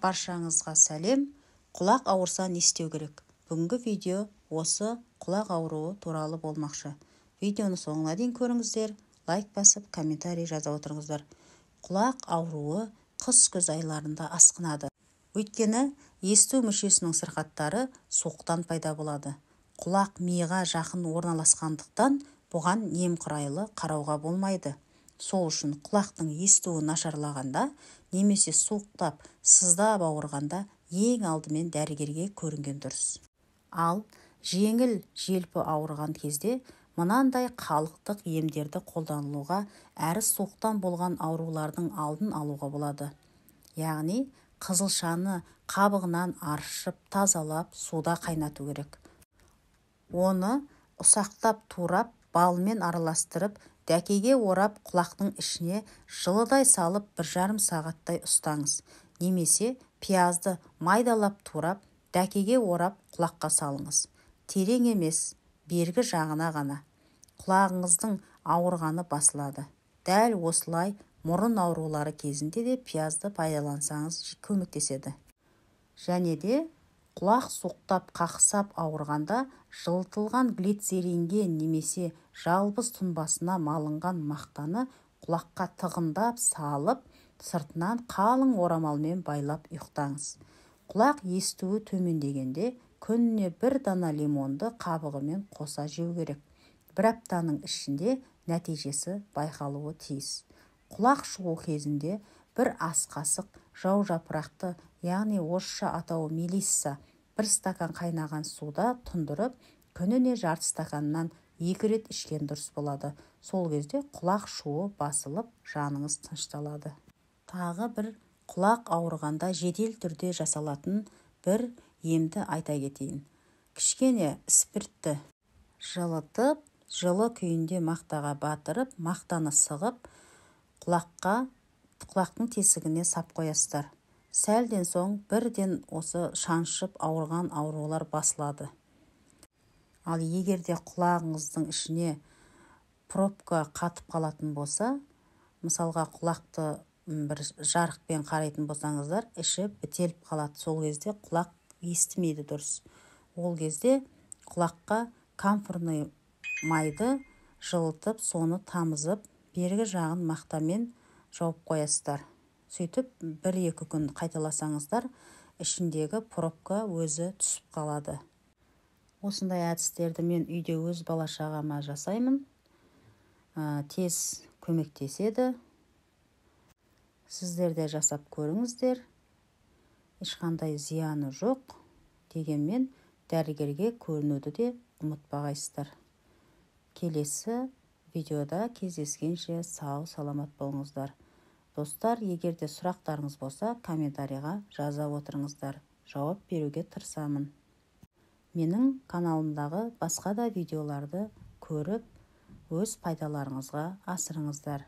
Баршаңызға сәлем. Құлақ ауырса не істеу керек? Бүгінгі видео осы құлақ ауруы туралы болмақшы. Видеоны соңына дейін көріңіздер, лайк басып, комментарий жаза отырыңыздар. Құлақ ауруы қыс-күз айларында асқынады. Өйткені есту мүшесінің сырқаттары суықтан пайда болады. Құлақ миға жақын орналасқандықтан бұған немқұрайлы қарауға болмайды. Сол үшін құлақтың естуі нашарлағанда немесе суықтап, сыздап ауырғанда ең алдымен дәрігерге көрінген дұрыс. Ал жеңіл желпі ауырған кезде мынандай халықтық емдерді қолданылуға әрі суықтан болған аурулардың алдын алуға болады. Яғни қызылшаны қабығынан аршып, тазалап, суда қайнату керек. Оны ұсақтап турап, балмен араластырып, дәкеге орап құлақтың ішіне жылыдай салып 1,5 сағаттай ұстаңыз. Немесе пиязды майдалап турап, дәкеге орап құлаққа салыңыз. Терең емес, бергі жағына ғана. Құлағыңыздың ауырғаны басылады. Дәл осылай мұрын аурулары кезінде де пиязды пайдалансаңыз көмектеседі. Және де құлақ суықтап қақсап ауырғанда жылытылған глицеринге немесе жалбыз тұнбасына малынған мақтаны құлаққа тығындап салып, сыртынан қалың орамалмен байлап ұйықтаңыз. Құлақ естуі төмендегенде күніне 1 дана лимонды қабығымен қоса жеу керек. 1 аптаның ішінде нәтижесі байқалуы тиіс. Құлақ шығу кезінде 1 ас қасық жау жапырақты, яғни орысша атауы мелисса, 1 стакан қайнаған суда тұндырып, күніне жарты стаканнан 2 рет ішкен дұрыс болады. Сол кезде құлақ шуы басылып, жаныңыз тынышталады. Тағы бір құлақ ауырғанда жедел түрде жасалатын бір емді айта кетейін. Кішкене спиртті жылытып, жылы күйінде мақтаға батырып, мақтаны сығып, құлақтың тесігіне сап қоясыздар. Сәлден соң бірден осы шаншып ауырған аурулар басылады. Ал егерде құлағыңыздың ішіне пробка қатып қалатын болса, мысалға құлақты бір жарықпен қарайтын болсаңыздар, іші бітеліп қалады. Сол кезде құлақ естімейді дұрыс. Ол кезде құлаққа камфорный майды жылытып, соны тамызып, бергі жағын мақтамен жауып қоясыздар. Сөйтіп 1-2 күн қайталасаңыздар, ішіндегі пробка өзі түсіп қалады. Осындай әдістерді мен үйде өз бала-шағама жасаймын. Тез көмектеседі. Сіздер де жасап көріңіздер. Ешқандай зияны жоқ. Дегенмен дәрігерге көрінуді де ұмытпағайсыздар. Келесі видеода кездескенше сау саламат болыңыздар. Достар, егерде сұрақтарыңыз болса, комментарийға жаза отырыңыздар. Жауап беруге тырысамын. Менің каналымдағы басқа да видеоларды көріп, өз пайдаларыңызға асырыңыздар.